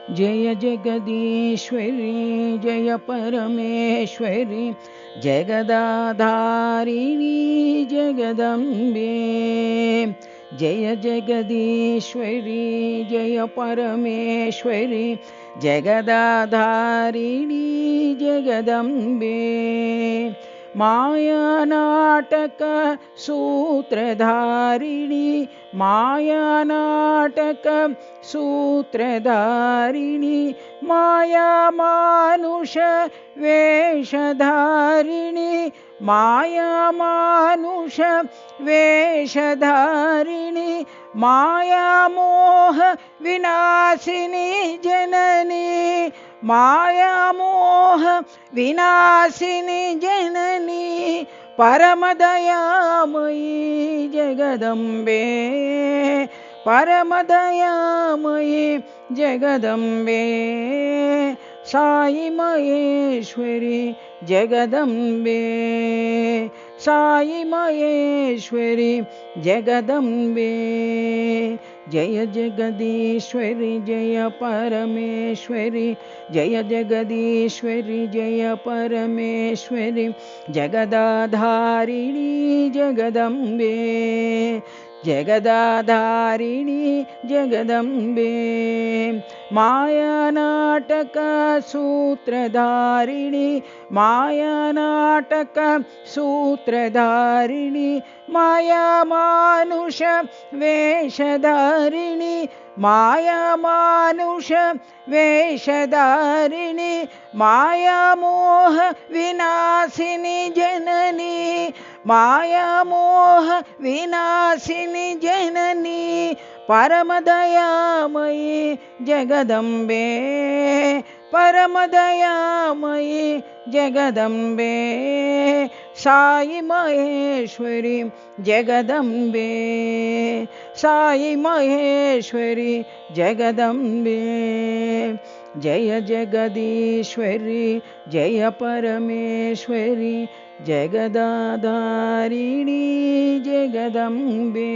जय जगदीश्वरी जय परमेश्वरी जगदाधारिणी जगदम्बे। जय जगदीश्वरी जय परमेश्वरी जगदाधारिणी जगदम्बे। मायानाटक सूत्रधारिणी मायानाटक सूत्रधारिणी माया मानुष वेशधारिणी माया मानुष वेशधारिणी माया मोह विनाशिनी जननी माया मोह विनाशिनी जननी परमदयामयी जगदम्बे परमदयामयी जगदम्बे। साई महेश्वरी जगदम्बे साई महेश्वरी जगदम्बे। जय जगदीश्वरी जय परमेश्वरी जय जगदीश्वरी जय परमेश्वरी जगदाधारिणी जगदम्बे जगदाधारिणी जगदम्बे। मायानाटक सूत्रधारिणी मायानाटक सूत्रधारिणी माया मानुष वेशधारिणी माया मानुष वेशधारिणी माया मोह विनाशिनी जननी माया मोह विनाशिनी जननी परमदयामयी जगदम्बे परमदयामयी जगदम्बे। साई महेश्वरी जगदम्बे साई महेश्वरी जगदम्बे। जय जगदीश्वरी जय परमेश्वरी जगदाधारिणी जगदम्बे।